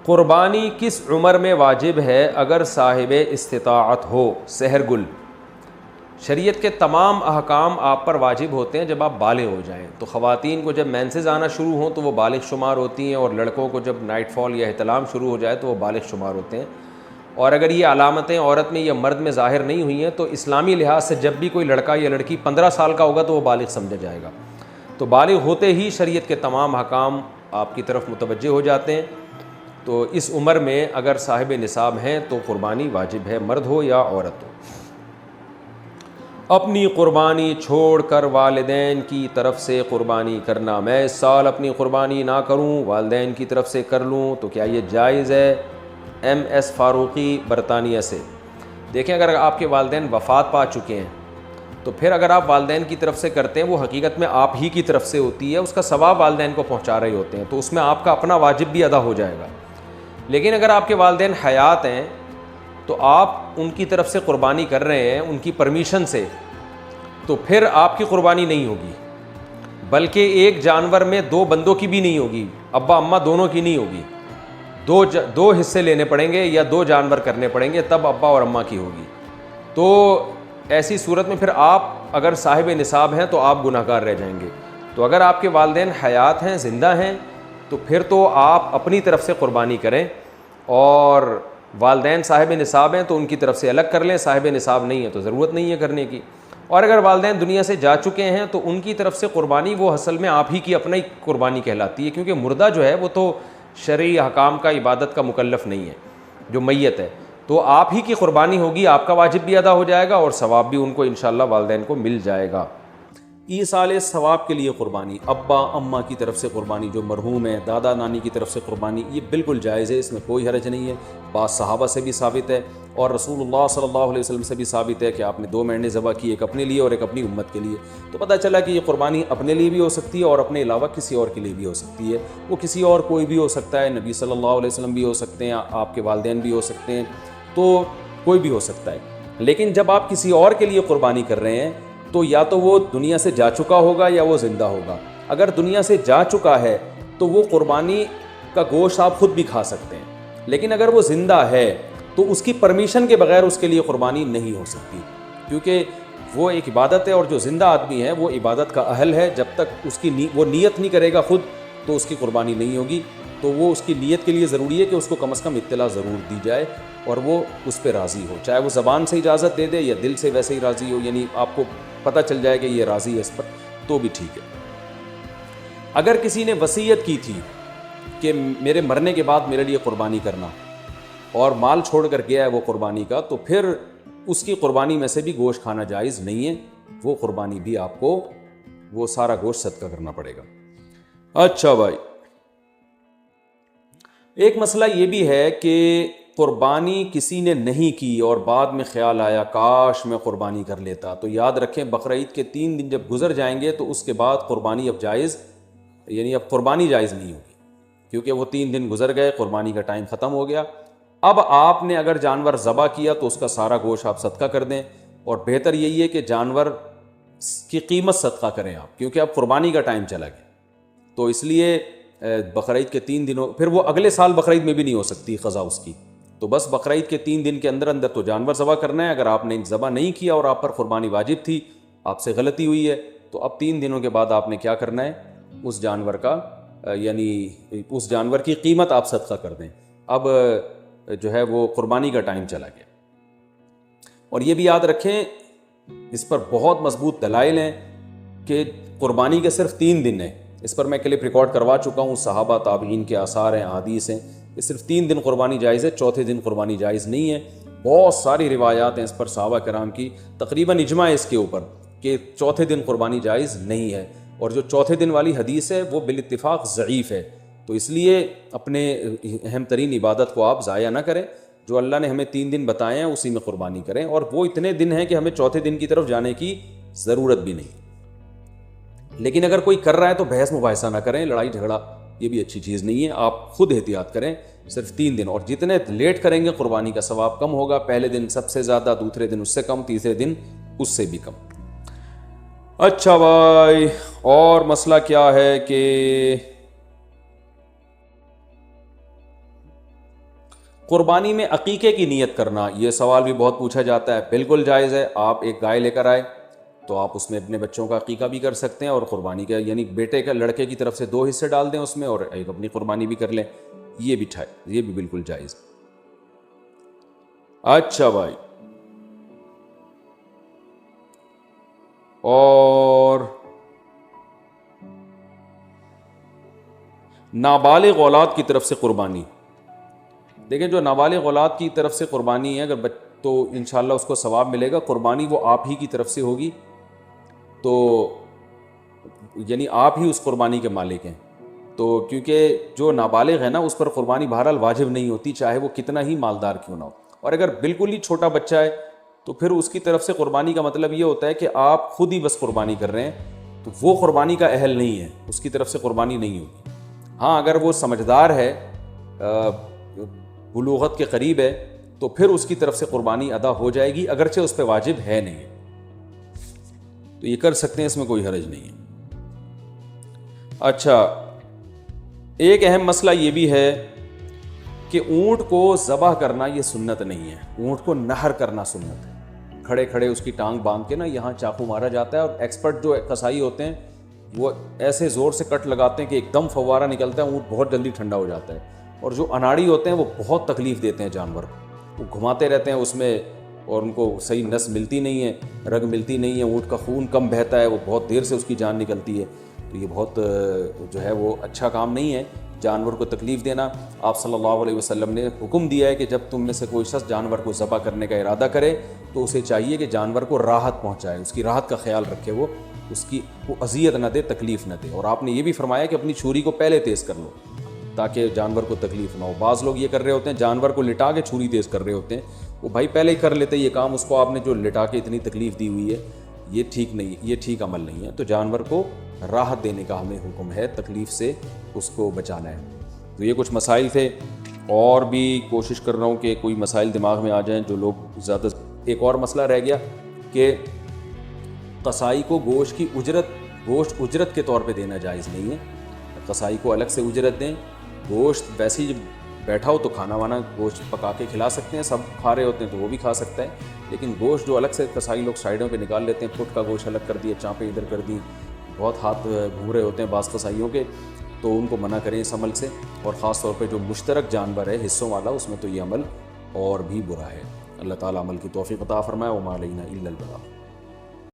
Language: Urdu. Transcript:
قربانی کس عمر میں واجب ہے اگر صاحب استطاعت ہو؟ سحر گل: شریعت کے تمام احکام آپ پر واجب ہوتے ہیں جب آپ بالغ ہو جائیں. تو خواتین کو جب مینسز آنا شروع ہوں تو وہ بالغ شمار ہوتی ہیں، اور لڑکوں کو جب نائٹ فال یا احتلام شروع ہو جائے تو وہ بالغ شمار ہوتے ہیں. اور اگر یہ علامتیں عورت میں یا مرد میں ظاہر نہیں ہوئی ہیں تو اسلامی لحاظ سے جب بھی کوئی لڑکا یا لڑکی 15 سال کا ہوگا تو وہ بالغ سمجھا جائے گا. تو بالغ ہوتے ہی شریعت کے تمام احکام آپ کی طرف متوجہ ہو جاتے ہیں. تو اس عمر میں اگر صاحب نصاب ہیں تو قربانی واجب ہے، مرد ہو یا عورت ہو. اپنی قربانی چھوڑ کر والدین کی طرف سے قربانی کرنا: میں اس سال اپنی قربانی نہ کروں، والدین کی طرف سے کر لوں، تو کیا یہ جائز ہے؟ ایم ایس فاروقی برطانیہ سے. دیکھیں، اگر آپ کے والدین وفات پا چکے ہیں تو پھر اگر آپ والدین کی طرف سے کرتے ہیں وہ حقیقت میں آپ ہی کی طرف سے ہوتی ہے، اس کا ثواب والدین کو پہنچا رہے ہوتے ہیں، تو اس میں آپ کا اپنا واجب بھی ادا ہو جائے گا. لیکن اگر آپ کے والدین حیات ہیں تو آپ ان کی طرف سے قربانی کر رہے ہیں ان کی پرمیشن سے، تو پھر آپ کی قربانی نہیں ہوگی، بلکہ ایک جانور میں دو بندوں کی بھی نہیں ہوگی، ابا اماں دونوں کی نہیں ہوگی. دو حصے لینے پڑیں گے یا دو جانور کرنے پڑیں گے، تب ابا اور اماں کی ہوگی. تو ایسی صورت میں پھر آپ اگر صاحب نصاب ہیں تو آپ گناہ گار رہ جائیں گے. تو اگر آپ کے والدین حیات ہیں، زندہ ہیں، تو پھر تو آپ اپنی طرف سے قربانی کریں، اور والدین صاحب نصاب ہیں تو ان کی طرف سے الگ کر لیں، صاحب نصاب نہیں ہے تو ضرورت نہیں ہے کرنے کی. اور اگر والدین دنیا سے جا چکے ہیں تو ان کی طرف سے قربانی وہ اصل میں آپ ہی کی اپنا ہی قربانی کہلاتی ہے، کیونکہ مردہ جو ہے وہ تو شرعی احکام کا، عبادت کا مکلف نہیں ہے، جو میت ہے. تو آپ ہی کی قربانی ہوگی، آپ کا واجب بھی ادا ہو جائے گا اور ثواب بھی ان کو انشاءاللہ والدین کو مل جائے گا. ایصال ثواب کے لیے قربانی: ابا اماں کی طرف سے قربانی جو مرحوم ہے، دادا نانی کی طرف سے قربانی، یہ بالکل جائز ہے، اس میں کوئی حرج نہیں ہے. بعض صحابہ سے بھی ثابت ہے اور رسول اللہ صلی اللہ علیہ وسلم سے بھی ثابت ہے کہ آپ نے 2 مینڈے ذبح کی، ایک اپنے لیے اور ایک اپنی امت کے لیے. تو پتہ چلا کہ یہ قربانی اپنے لیے بھی ہو سکتی ہے اور اپنے علاوہ کسی اور کے لیے بھی ہو سکتی ہے. وہ کسی اور کوئی بھی ہو سکتا ہے، نبی صلی اللہ علیہ وسلم بھی ہو سکتے ہیں، آپ کے والدین بھی ہو سکتے ہیں، تو کوئی بھی ہو سکتا ہے. لیکن جب آپ کسی اور کے لیے قربانی کر رہے ہیں تو یا تو وہ دنیا سے جا چکا ہوگا یا وہ زندہ ہوگا. اگر دنیا سے جا چکا ہے تو وہ قربانی کا گوشت آپ خود بھی کھا سکتے ہیں، لیکن اگر وہ زندہ ہے تو اس کی پرمیشن کے بغیر اس کے لیے قربانی نہیں ہو سکتی، کیونکہ وہ ایک عبادت ہے اور جو زندہ آدمی ہے وہ عبادت کا اہل ہے. جب تک اس کی وہ نیت نہیں کرے گا خود تو اس کی قربانی نہیں ہوگی. تو وہ اس کی نیت کے لیے ضروری ہے کہ اس کو کم از کم اطلاع ضرور دی جائے اور وہ اس پہ راضی ہو، چاہے وہ زبان سے اجازت دے دے یا دل سے ویسے ہی راضی ہو، یعنی آپ کو پتہ چل جائے کہ یہ راضی ہے اس پر، تو بھی ٹھیک ہے. اگر کسی نے وصیت کی تھی کہ میرے مرنے کے بعد میرے لیے قربانی کرنا اور مال چھوڑ کر گیا ہے وہ قربانی کا، تو پھر اس کی قربانی میں سے بھی گوشت کھانا جائز نہیں ہے. وہ قربانی بھی آپ کو وہ سارا گوشت صدقہ کرنا پڑے گا. اچھا بھائی، ایک مسئلہ یہ بھی ہے کہ قربانی کسی نے نہیں کی اور بعد میں خیال آیا کاش میں قربانی کر لیتا، تو یاد رکھیں بقرعید کے 3 دن جب گزر جائیں گے تو اس کے بعد قربانی اب جائز، یعنی اب قربانی جائز نہیں ہوگی، کیونکہ وہ 3 دن گزر گئے، قربانی کا ٹائم ختم ہو گیا. اب آپ نے اگر جانور ذبح کیا تو اس کا سارا گوشت آپ صدقہ کر دیں، اور بہتر یہی ہے کہ جانور کی قیمت صدقہ کریں آپ، کیونکہ اب قربانی کا ٹائم چلا گیا. تو اس لیے بقرعید کے 3 دنوں، پھر وہ اگلے سال بقرعید میں بھی نہیں ہو سکتی قضا اس کی، تو بس بقرعید کے 3 دن کے اندر اندر تو جانور ذبح کرنا ہے. اگر آپ نے ذبح نہیں کیا اور آپ پر قربانی واجب تھی، آپ سے غلطی ہوئی ہے، تو اب 3 دنوں کے بعد آپ نے کیا کرنا ہے، اس جانور کا یعنی اس جانور کی قیمت آپ صدقہ کر دیں. اب جو ہے وہ قربانی کا ٹائم چلا گیا. اور یہ بھی یاد رکھیں، اس پر بہت مضبوط دلائل ہیں کہ قربانی کے صرف 3 دن ہیں. اس پر میں کلپ ریکارڈ کروا چکا ہوں، صحابہ تابعین کے آثار ہیں، احادیث ہیں، کہ صرف 3 دن قربانی جائز ہے، چوتھے دن قربانی جائز نہیں ہے. بہت ساری روایات ہیں اس پر صحابہ کرام کی، تقریباً اجماع ہے اس کے اوپر کہ چوتھے دن قربانی جائز نہیں ہے. اور جو چوتھے دن والی حدیث ہے وہ بالاتفاق ضعیف ہے. تو اس لیے اپنے اہم ترین عبادت کو آپ ضائع نہ کریں. جو اللہ نے ہمیں 3 دن بتائے ہیں اسی میں قربانی کریں، اور وہ اتنے دن ہیں کہ ہمیں چوتھے دن کی طرف جانے کی ضرورت بھی نہیں. لیکن اگر کوئی کر رہا ہے تو بحث مباحثہ نہ کریں، لڑائی جھگڑا یہ بھی اچھی چیز نہیں ہے. آپ خود احتیاط کریں، صرف 3 دن، اور جتنے لیٹ کریں گے قربانی کا ثواب کم ہوگا. پہلے دن سب سے زیادہ، دوسرے دن اس سے کم، تیسرے دن اس سے بھی کم. اچھا بھائی، اور مسئلہ کیا ہے کہ قربانی میں عقیقے کی نیت کرنا، یہ سوال بھی بہت پوچھا جاتا ہے. بالکل جائز ہے. آپ ایک گائے لے کر آئے تو آپ اس میں اپنے بچوں کا عقیقہ بھی کر سکتے ہیں اور قربانی کا یعنی بیٹے کا لڑکے کی طرف سے 2 حصے ڈال دیں اس میں اور ایک اپنی قربانی بھی کر لیں. یہ بھی بالکل جائز. اچھا بھائی، اور نابالغ اولاد کی طرف سے قربانی. دیکھیں جو نابالغ اولاد کی طرف سے قربانی ہے اگر تو انشاءاللہ اس کو ثواب ملے گا. قربانی وہ آپ ہی کی طرف سے ہوگی تو یعنی آپ ہی اس قربانی کے مالک ہیں. تو کیونکہ جو نابالغ ہے نا اس پر قربانی بہرحال واجب نہیں ہوتی چاہے وہ کتنا ہی مالدار کیوں نہ ہو. اور اگر بالکل ہی چھوٹا بچہ ہے تو پھر اس کی طرف سے قربانی کا مطلب یہ ہوتا ہے کہ آپ خود ہی بس قربانی کر رہے ہیں تو وہ قربانی کا اہل نہیں ہے, اس کی طرف سے قربانی نہیں ہوگی. ہاں اگر وہ سمجھدار ہے, بلوغت کے قریب ہے, تو پھر اس کی طرف سے قربانی ادا ہو جائے گی, اگرچہ اس پہ واجب ہے نہیں, تو یہ کر سکتے ہیں, اس میں کوئی حرج نہیں ہے. اچھا, ایک اہم مسئلہ یہ بھی ہے کہ اونٹ کو ذبح کرنا یہ سنت نہیں ہے, اونٹ کو نہر کرنا سنت ہے. کھڑے کھڑے اس کی ٹانگ باندھ کے نا یہاں چاقو مارا جاتا ہے, اور ایکسپرٹ جو قصائی ہوتے ہیں وہ ایسے زور سے کٹ لگاتے ہیں کہ ایک دم فوارہ نکلتا ہے, اونٹ بہت جلدی ٹھنڈا ہو جاتا ہے. اور جو اناڑی ہوتے ہیں وہ بہت تکلیف دیتے ہیں جانور کو, وہ گھماتے رہتے ہیں اس میں اور ان کو صحیح نس ملتی نہیں ہے, رگ ملتی نہیں ہے, اونٹ کا خون کم بہتا ہے, وہ بہت دیر سے اس کی جان نکلتی ہے. تو یہ بہت جو ہے وہ اچھا کام نہیں ہے جانور کو تکلیف دینا. آپ صلی اللہ علیہ وسلم نے حکم دیا ہے کہ جب تم میں سے کوئی شخص جانور کو ذبح کرنے کا ارادہ کرے تو اسے چاہیے کہ جانور کو راحت پہنچائے, اس کی راحت کا خیال رکھے, وہ اس کی وہ اذیت نہ دے, تکلیف نہ دے. اور آپ نے یہ بھی فرمایا کہ اپنی چھری کو پہلے تیز کر لو تاکہ جانور کو تکلیف نہ ہو. بعض لوگ یہ کر رہے ہوتے ہیں, جانور کو لٹا کے چھری تیز کر رہے ہوتے ہیں, وہ بھائی پہلے ہی کر لیتے یہ کام, اس کو آپ نے جو لٹا کے اتنی تکلیف دی ہوئی ہے یہ ٹھیک نہیں, یہ ٹھیک عمل نہیں ہے. تو جانور کو راحت دینے کا ہمیں حکم ہے, تکلیف سے اس کو بچانا ہے. تو یہ کچھ مسائل تھے, اور بھی کوشش کر رہا ہوں کہ کوئی مسائل دماغ میں آ جائیں جو لوگ زیادہ. ایک اور مسئلہ رہ گیا کہ قصائی کو گوشت اجرت کے طور پہ دینا جائز نہیں ہے. قصائی کو الگ سے اجرت دیں, گوشت ویسے ہی جب بیٹھا ہو تو کھانا وانا گوشت پکا کے کھلا سکتے ہیں, سب کھا رہے ہوتے ہیں تو وہ بھی کھا سکتا ہے. لیکن گوشت جو الگ سے قصائی لوگ سائڈوں پہ نکال لیتے ہیں, پٹ کا گوشت الگ کر دیا, چانپیں ادھر کر دی, بہت ہاتھ گھوم رہے ہوتے ہیں بعض قصائیوں کے, تو ان کو منع کریں اس عمل سے. اور خاص طور پہ جو مشترک جانور ہے حصوں والا, اس میں تو یہ عمل اور بھی برا ہے. اللہ تعالیٰ عمل کی توفیق عطا فرمائے. وما علینا الا البلاغ.